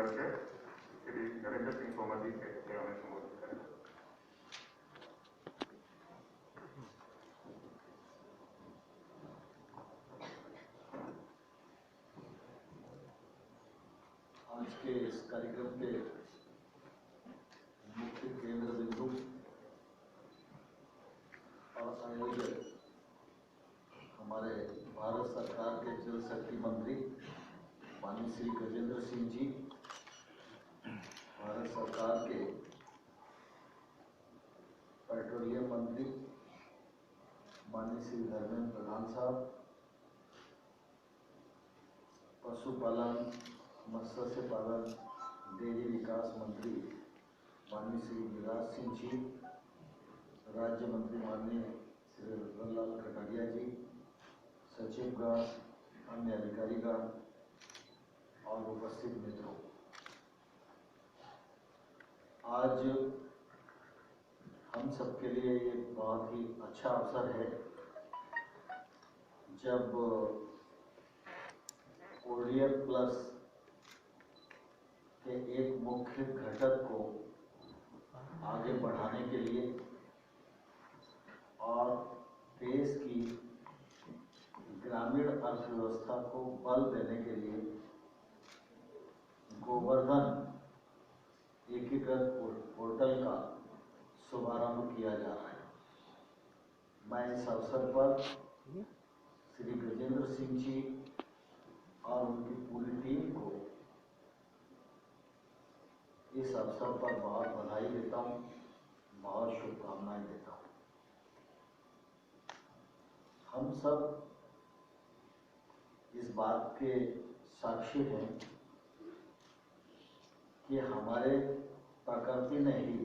से श्री नरेंद्र सिंह तोमर जी के सेवा में संबोधित करें। आज के इस कार्यक्रम के मुख्य केंद्र बिंदु और आयोजक हमारे भारत सरकार के जल शक्ति मंत्री माननीय श्री गजेंद्र सिंह जी, भारत सरकार के पेट्रोलियम मंत्री माननीय श्री धर्मेंद्र प्रधान साहब, पशुपालन मत्स्य पालन डेयरी विकास मंत्री माननीय श्री गिरिराज सिंह जी, राज्य मंत्री माननीय श्री रतनलाल कटारिया जी, सचिवगण, अन्य अधिकारीगण और उपस्थित मित्रों, आज हम सबके लिए ये बहुत ही अच्छा अवसर है जब ODF प्लस के एक मुख्य घटक को आगे बढ़ाने के लिए और देश की ग्रामीण अर्थव्यवस्था को बल देने के लिए गोवर्धन एकीकृत पोर्टल का शुभारंभ किया जा रहा है। मैं इस अवसर पर श्री गजेंद्र सिंह जी और उनकी पूरी टीम को इस अवसर पर बहुत बधाई देता हूँ, बहुत शुभकामनाएं देता हूँ। हम सब इस बात के साक्षी हैं कि हमारे प्रकृति ने ही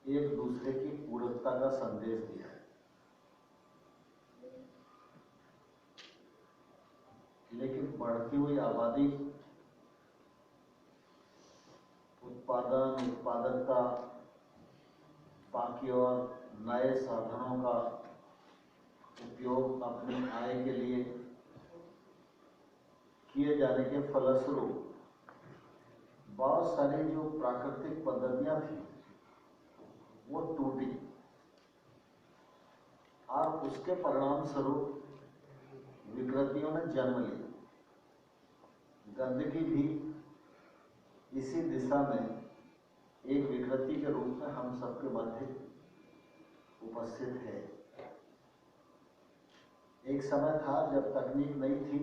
एक दूसरे की पूरकता का संदेश दिया है, लेकिन बढ़ती हुई आबादी, उत्पादकता, बाकी और नए साधनों का उपयोग अपनी आय के लिए किए जाने के फलस्वरूप बहुत सारी जो प्राकृतिक पद्धतियां थी वो टूटी और उसके परिणाम स्वरूप विकृतियों ने जन्म लिया। गंदगी भी इसी दिशा में एक विकृति के रूप में हम सबके मध्य उपस्थित है। एक समय था जब तकनीक नहीं थी,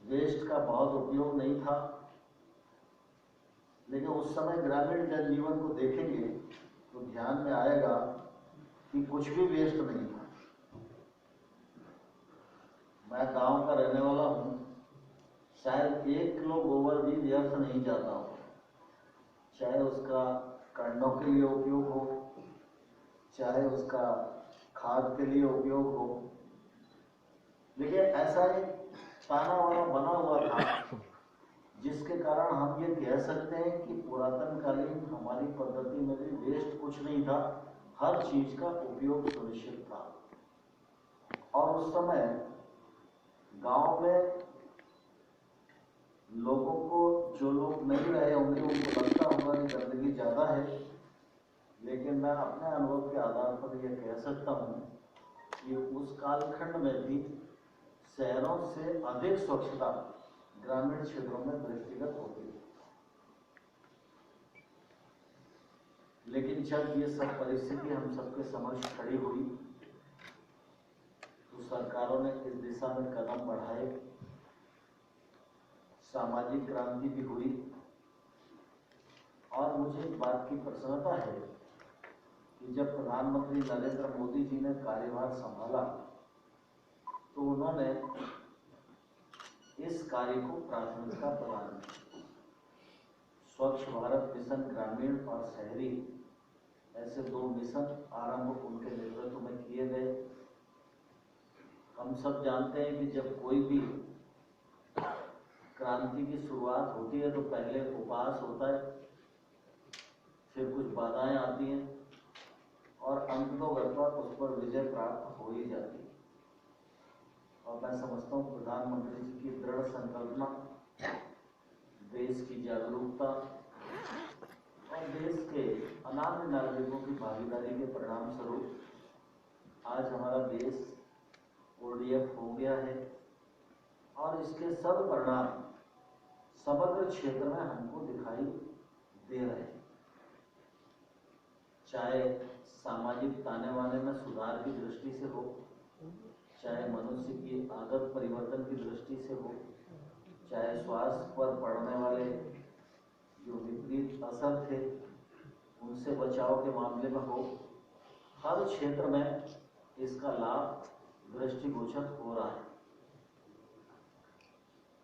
वेस्ट का बहुत उपयोग नहीं था, लेकिन उस समय ग्रामीण जनजीवन को देखेंगे तो ध्यान में आएगा कि कुछ भी वेस्ट नहीं था। मैं गांव का रहने वाला हूँ, शायद 1 किलो गोबर भी व्यर्थ नहीं जाता हो, चाहे उसका कंडों के लिए उपयोग हो, चाहे उसका खाद के लिए उपयोग हो। लेकिन ऐसा एक ताना वाना बना हुआ था जिसके कारण हम ये कह सकते हैं कि पुरातन कालीन हमारी पद्धति में भी वेस्ट कुछ नहीं था, हर चीज का उपयोग सुनिश्चित था। और उस समय गांव में लोगों को, जो लोग नहीं रहे होंगे उनको लगता होगा कि गंदगी ज्यादा है, लेकिन मैं अपने अनुभव के आधार पर यह कह सकता हूं कि उस कालखंड में भी शहरों से अधिक स्वच्छता ग्रामीण क्षेत्रों में दृष्टिगत होती है। लेकिन जब ये सब परिस्थिति हम सबके समक्ष खड़ी हुई तो सरकारों ने इस दिशा में कदम बढ़ाए, सामाजिक क्रांति भी हुई। और मुझे इस बात की प्रसन्नता है कि जब प्रधानमंत्री नरेंद्र मोदी जी ने कार्यभार संभाला तो उन्होंने इस कार्य को प्राथमिकता प्रदान की। स्वच्छ भारत मिशन ग्रामीण और शहरी, ऐसे 2 मिशन आरंभ उनके नेतृत्व में किए गए। हम सब जानते हैं कि जब कोई भी क्रांति की शुरुआत होती है तो पहले उपवास होता है, फिर कुछ बाधाएं आती हैं और अंततोगत्वा उस पर विजय प्राप्त हो ही जाती है। और मैं समझता हूँ प्रधानमंत्री जी की दृढ़ संकल्पना, देश की जागरूकता और देश के अनाम नागरिकों की भागीदारी के परिणाम स्वरूप आज हमारा देश ODF हो गया है और इसके सब परिणाम समग्र क्षेत्र में हमको दिखाई दे रहे हैं। चाहे सामाजिक ताने बाने में सुधार की दृष्टि से हो, चाहे मनुष्य की आदत परिवर्तन की दृष्टि से हो, चाहे स्वास्थ्य पर पड़ने वाले जो विपरीत असर थे उनसे बचाव के मामले में हो, हर क्षेत्र में इसका लाभ दृष्टिगोचर हो रहा है।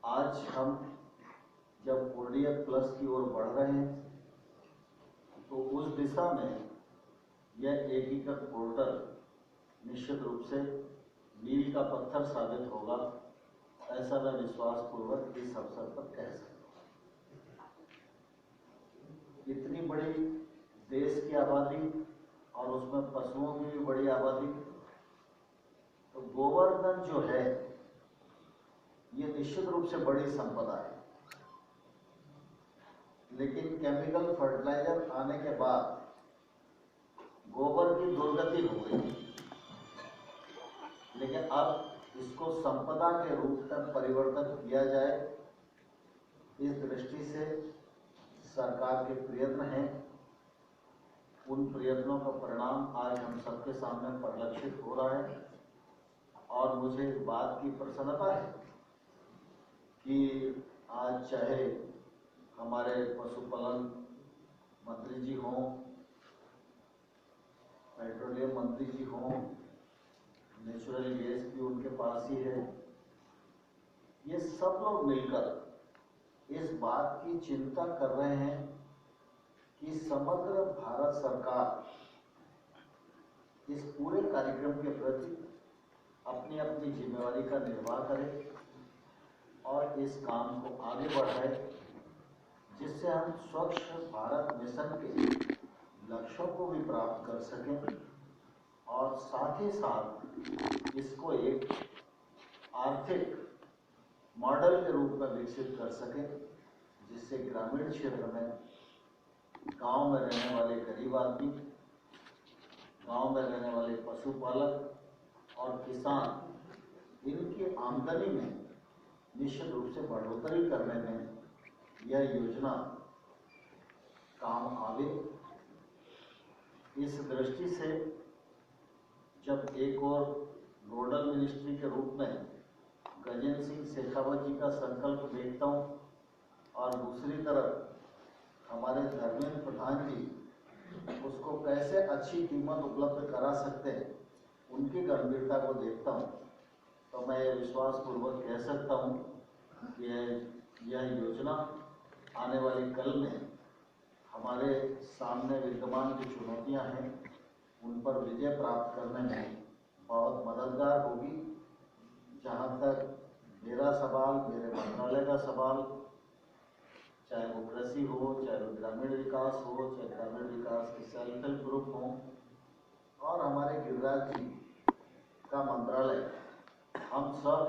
आज हम जब ODF प्लस की ओर बढ़ रहे हैं तो उस दिशा में यह एकीकृत पोर्टल निश्चित रूप से मील का पत्थर साबित होगा, ऐसा मैं विश्वास पूर्वक इस अवसर पर कह सकता हूँ। इतनी बड़ी देश की आबादी और उसमें पशुओं की भी बड़ी आबादी, तो गोवर्धन जो है ये निश्चित रूप से बड़ी संपदा है। लेकिन केमिकल फर्टिलाइजर आने के बाद गोबर की दुर्गति हो गई, लेकिन अब इसको संपदा के रूप में परिवर्तित किया जाए, इस दृष्टि से सरकार के प्रयत्न हैं। उन प्रयत्नों का परिणाम आज हम सबके सामने परिलक्षित हो रहा है और मुझे इस बात की प्रसन्नता है कि आज चाहे हमारे पशुपालन मंत्री जी हों, पेट्रोलियम मंत्री जी हों, नेचुरल गैस भी उनके पास ही है, ये सब लोग मिलकर इस बात की चिंता कर रहे हैं कि समग्र भारत सरकार इस पूरे कार्यक्रम के प्रति अपनी अपनी जिम्मेवारी का निर्वाह करे और इस काम को आगे बढ़ाए, जिससे हम स्वच्छ भारत मिशन के लक्ष्यों को भी प्राप्त कर सकें और साथ ही साथ इसको एक आर्थिक मॉडल के रूप में विकसित कर सकें, जिससे ग्रामीण क्षेत्र में गांव में रहने वाले गरीब आदमी, गांव में रहने वाले पशुपालक और किसान, इनकी आमदनी में निश्चित रूप से बढ़ोतरी करने में यह योजना काम आवे। इस दृष्टि से जब एक और नोडल मिनिस्ट्री के रूप में गजेंद्र सिंह शेखावत जी का संकल्प देखता हूँ और दूसरी तरफ हमारे धर्मेंद्र प्रधान जी उसको कैसे अच्छी कीमत उपलब्ध करा सकते हैं, उनकी गंभीरता को देखता हूँ, तो मैं ये विश्वास पूर्वक कह सकता हूँ कि यह योजना आने वाले कल में हमारे सामने विद्यमान जो चुनौतियां हैं उन पर विजय प्राप्त करने में बहुत मददगार होगी। जहां तक मेरा सवाल, मेरे मंत्रालय का सवाल, चाहे वो कृषि हो, चाहे वो ग्रामीण विकास हो, चाहे ग्रामीण विकास के सेल्फ हेल्प ग्रुप हो और हमारे गिरिराज जी का मंत्रालय, हम सब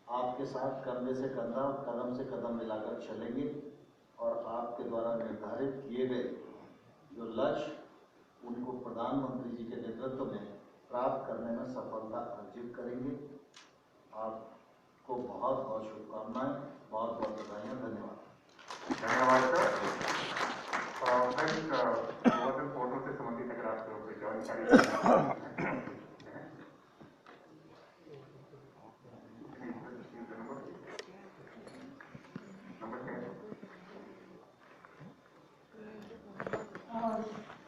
आपके साथ कंधे से कंधा, कदम से कदम मिलाकर चलेंगे और आपके द्वारा निर्धारित किए गए जो लक्ष्य उनको प्रधानमंत्री जी के नेतृत्व में प्राप्त करने में सफलता अर्जित करेंगे। आपको बहुत बहुत शुभकामनाएं, बहुत बहुत बधाइयाँ, धन्यवाद। धन्यवाद सर। फ्रेंड्स, गोवर्धन फोटो से संबंधित अगर आपको कोई जानकारी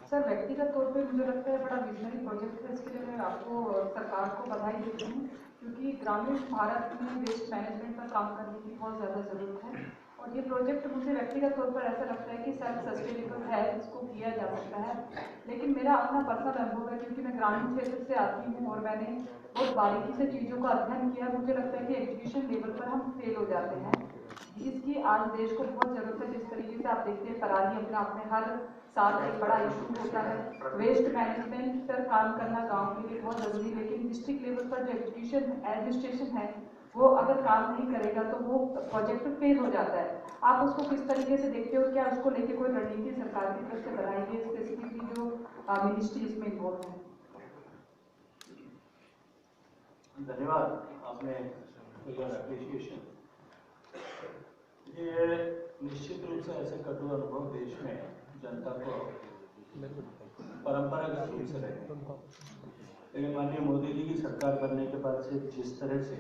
सर, व्यक्तिगत तौर पे मुझे लगता है बड़ा विजनरी प्रोजेक्ट है। इसके लिए मैं आपको सरकार को बधाई देती हूँ, क्योंकि ग्रामीण भारत में वेस्ट मैनेजमेंट पर काम करने की बहुत ज़्यादा ज़रूरत है और ये प्रोजेक्ट मुझे व्यक्तिगत तौर पर ऐसा लगता है कि सेल्फ सस्टेनेबल है, इसको किया जा सकता है। लेकिन मेरा अपना पर्सनल अनुभव है, क्योंकि मैं ग्रामीण क्षेत्र से आती हूँ और मैंने बहुत बारीकी से चीज़ों का अध्ययन किया। मुझे लगता है कि एजुकेशन लेवल पर हम फेल हो जाते हैं। इसकी आज देश को बहुत जरूरत है। जिस तरीके से आप देखते हैं पराली अपने आप में हर साल एक बड़ा इशू होता है। वेस्ट मैनेजमेंट पर काम करना गांव के लिए बहुत जरूरी है, लेकिन डिस्ट्रिक्ट लेवल पर जो एजुकेशन एडमिनिस्ट्रेशन है वो अगर काम नहीं करेगा तो वो प्रोजेक्ट फेल हो जाता है। आप उसको किस तरीके से देखते हो? क्या उसको लेके कोई रणनीति सरकार की तरफ से बनाई गई है, स्पेसिफिकली जो मिनिस्ट्री इसमें इन्वॉल्व है? धन्यवाद आपने योर एप्रिशिएशन। ये निश्चित रूप से ऐसे कटु अनुभव देश में जनता को परंपरागत रूप से रहे, लेकिन माननीय मोदी जी की सरकार बनने के बाद से जिस तरह से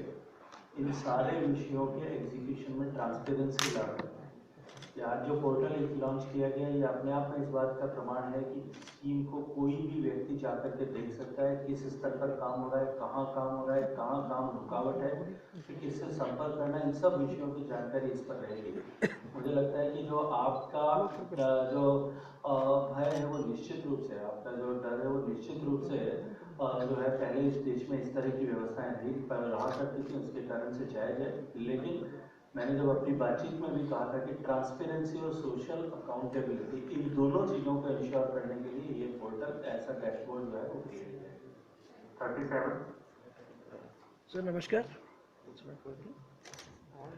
इन सारे विषयों के एग्जीक्यूशन में ट्रांसपेरेंसी ला रहे हैं, आज जो पोर्टल लॉन्च किया गया ये अपने आप में इस बात का प्रमाण है कि स्कीम को कोई भी व्यक्ति जाकर के देख सकता है, किस स्तर पर काम हो रहा है, कहाँ काम हो रहा है, कहाँ काम रुकावट है, किससे संपर्क करना, इन सब विषयों की जानकारी इस पर रहेगी। मुझे लगता है कि जो आपका जो भय है वो निश्चित रूप से, आपका जो डर है वो निश्चित रूप से जो है पहले इस देश में इस तरह की व्यवस्थाएं नहीं रहा करती थी, उसके कारण से जायज है। लेकिन मैंने जब अपनी बातचीत में भी कहा था कि ट्रांसपेरेंसी और सोशल अकाउंटेबिलिटी, इन दोनों चीज़ों को इंश्योर करने के लिए ये पोर्टल ऐसा डैशबोर्ड जो है वो क्रिएट है। 37 सर नमस्कार।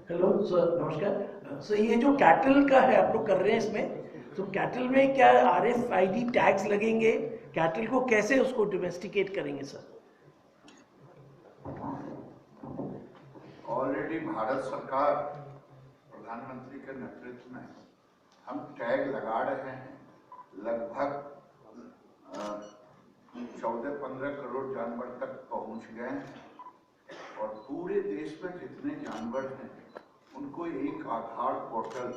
हेलो सर नमस्कार। सर ये जो कैटल का है आप लोग कर रहे हैं इसमें, तो कैटल में क्या RFID टैग्स लगेंगे? कैटल को कैसे उसको डोमेस्टिकेट करेंगे सर? ऑलरेडी भारत सरकार प्रधानमंत्री के नेतृत्व में हम टैग लगा रहे हैं। लगभग 14-15 करोड़ जानवर तक पहुंच गए हैं और पूरे देश में जितने जानवर हैं उनको एक आधार पोर्टल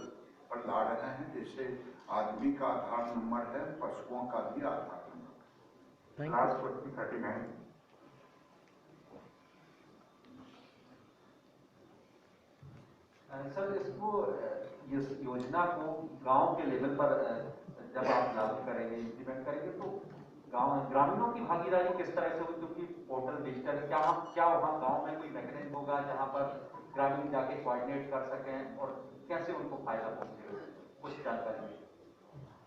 पर ला रहे हैं, जैसे आदमी का आधार नंबर है, पशुओं का भी आधार नंबर। Last question 39। सर इसको इस योजना को गांव के लेवल पर जब आप लागू करेंगे, इम्प्लीमेंट करेंगे, तो ग्रामीणों की भागीदारी किस तरह से होगी? क्योंकि पोर्टल डिजिटल है, क्या वहाँ गांव में कोई मैकेनिज्म होगा जहाँ पर ग्रामीण जाके कोऑर्डिनेट कर सकें और कैसे उनको फायदा पहुँचेगा, कुछ जानकारी?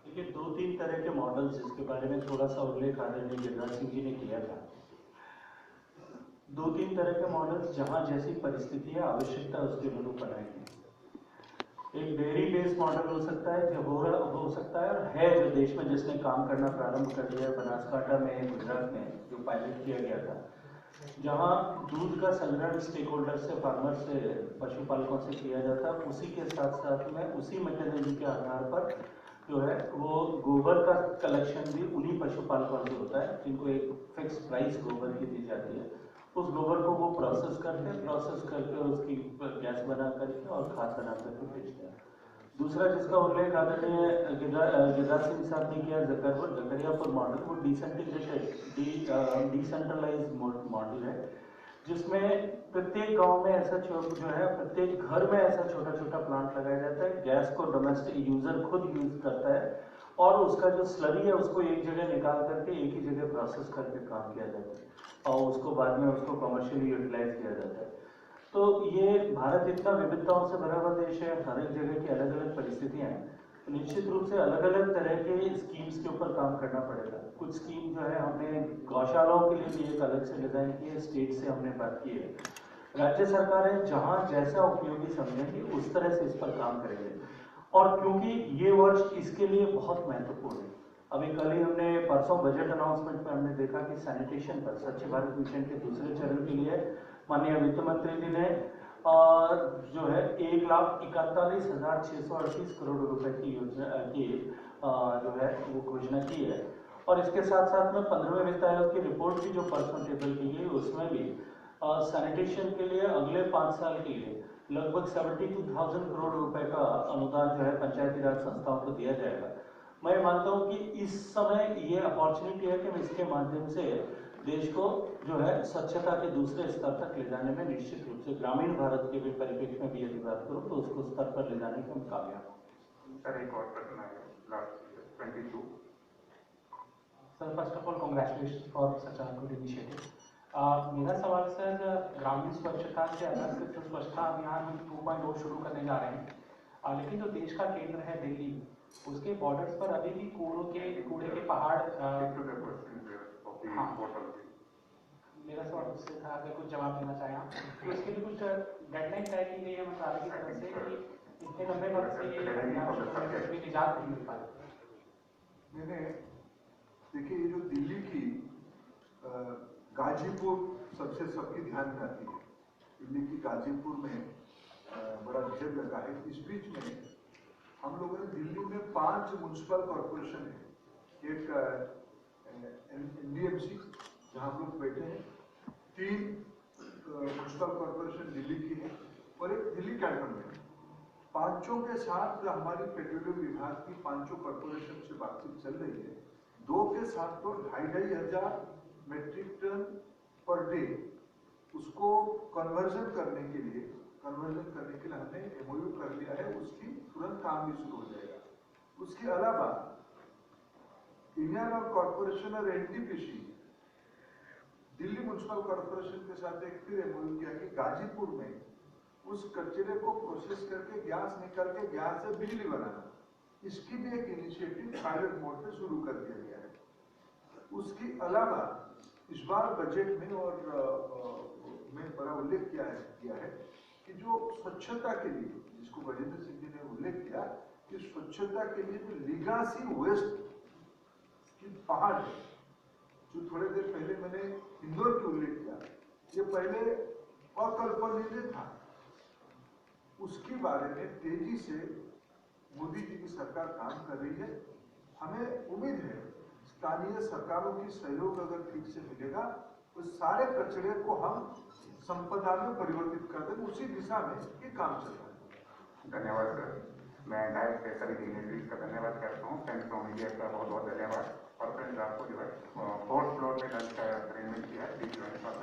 देखिए 2-3 तरह के मॉडल्स जिसके बारे में थोड़ा सा उल्लेख आदरणीय गिरिराज सिंह जी ने किया था। 2-3 तरह के मॉडल्स जहां जैसी परिस्थिति है, आवश्यकता उसके अनुरूप बनाएंगे। एक डेयरी बेस्ड मॉडल हो सकता है, जो हो सकता है और है जो देश में जिसने काम करना प्रारंभ कर दिया है, बनासकांठा में, गुजरात में जो पायलट किया गया था, जहां दूध का संग्रहण स्टेक होल्डर से, फार्मर से, पशुपालकों से किया जाता है। उसी के साथ साथ में उसी मैकेनिज्म के आधार पर जो है वो गोबर का कलेक्शन भी उन्हीं पशुपालकों से होता है, जिनको एक फिक्स प्राइस गोबर की दी जाती है। उस गोबर को वो प्रोसेस करके उसकी गैस बना करके और खाद बना करके बेचते हैं। दूसरा जिसका उल्लेख आदरणीय गिरिराज सिंह साहब ने किया, जकरियापुर मॉडल, वो डिसेंट्रलाइज मॉडल है, जिसमें प्रत्येक गांव में ऐसा जो है प्रत्येक घर में ऐसा छोटा छोटा प्लांट लगाया जाता है। गैस को डोमेस्टिक यूजर खुद यूज करता है और उसका जो स्लरी है उसको एक जगह निकाल करके एक ही जगह प्रोसेस करके काम किया जाता है और उसको बाद में उसको कमर्शियली यूटिलाइज किया जाता है। तो ये भारत इतना विविधताओं से भरा हुआ देश है, हर एक जगह की अलग अलग परिस्थितियां हैं, तो निश्चित रूप से अलग अलग तरह के स्कीम्स के ऊपर काम करना पड़ेगा। कुछ स्कीम जो है हमने गौशालाओं के लिए भी एक अलग से डिजाइन की है, स्टेट से हमने बात की है, राज्य सरकारें जहां जैसा उपयोगी समझेंगी उस तरह से इस पर काम करेंगे। और क्योंकि ये वर्ष इसके लिए बहुत महत्वपूर्ण है, अभी कल ही हमने परसों बजट अनाउंसमेंट में हमने देखा कि सैनिटेशन पर स्वच्छ भारत मिशन के दूसरे चरण के लिए माननीय वित्त मंत्री जी ने जो है 1,41,638 करोड़ रुपए की योजना की जो है वो घोषणा की है। और इसके साथ साथ में 15वें वित्त आयोग की रिपोर्ट भी जो परसों टेबल की गई उसमें भी सैनिटेशन के लिए अगले 5 साल के लिए लगभग 72,000 करोड़ रुपए का अनुदान जो है पंचायती राज संस्थाओं को दिया जाएगा। मैं मानता हूं कि इस समय ये अपॉर्चुनिटी है कि हम इसके माध्यम से देश को जो है स्वच्छता के दूसरे स्तर तक ले जाने में निश्चित रूप से ग्रामीण भारत के भी परिप्रेक्ष्य में भी यदि बात करूं तो उसको स्तर पर ले जाने के हम कामयाब हों। सर एक और प्रश्न है, last 22। Sir, first of all, congratulations for such a good initiative. मेरा सवाल सर, ग्रामीण स्वच्छता से अलग जो स्वच्छता अभियान हम 2.0 शुरू करने जा रहे हैं, लेकिन जो देश का केंद्र है दिल्ली, उसके बॉर्डर्स पर अभी भी कूड़े के पहाड़। Stick to the questions of the हाँ। portal. मेरा सवाल उससे था, अगर कुछ जवाब देना चाहें आप, तो इसके लिए कुछ डेडलाइन तय की गई है मंत्रालय की तरफ से कि इतने लंबे वक्त से ये अभियान शुरू होने में कभी निजात नहीं मिल पाई। मैंने देखिए, ये जो दिल्ली की गाजीपुर सबसे सबकी ध्यान में आती है। दिल्ली की गाजीपुर में बड़ा ढेर लगा है। इस बीच में हम लोगों ने दिल्ली में 5 म्युनिसिपल कॉरपोरेशन है। एक एनडीएमसी जहाँ हम लोग बैठे हैं, 3 म्युनिसिपल कॉरपोरेशन दिल्ली की है और एक दिल्ली कैंटोनमेंट। पांचों के साथ हमारी पेट्रोलियम विभाग की 5 कॉरपोरेशन से बातचीत चल रही है। 2 के साथ तो 2,500 मेट्रिक टन पर डे उसको कन्वर्जन करने के लिए हमने एमओयू कर लिया है। उसकी तुरंत काम भी शुरू हो जाएगा। उसके अलावा इंडियन ऑयल कॉरपोरेशन और एनटीपीसी दिल्ली म्युनिसिपल कॉरपोरेशन के साथ एक फिर एमओयू किया कि गाजीपुर में उस कचरे को प्रोसेस करके गैस निकाल के गैस से बिजली बनाना, इसकी भी एक इनिशिएटिव पायलट मोड पे शुरू कर दिया गया है। उसके अलावा इस बार बजट में और में बड़ा उल्लेख किया है कि जो स्वच्छता के लिए, जिसको गजेंद्र सिंह जी ने उल्लेख किया कि स्वच्छता के लिए जो लीगासी वेस्ट की पहाड़ है, जो थोड़े देर पहले मैंने इंदौर की उल्लेख किया, ये पहले अकल्पनीय था। उसके बारे में तेजी से मोदी जी की सरकार काम कर रही है। हमें उम्मीद है स्थानीय सरकारों की सहयोग अगर ठीक से मिलेगा तो सारे कचरे को हम संपदा में परिवर्तित कर देंगे। उसी दिशा में ये काम चल रहा है। धन्यवाद सर। मैं डायरेक्ट के सभी डिग्नेटरीज का धन्यवाद करता हूँ। फ्रेंड्स फ्रॉम मीडिया का बहुत बहुत धन्यवाद। और फ्रेंड्स, आपको जो है 4th फ्लोर पे लंच का अरेंजमेंट किया है।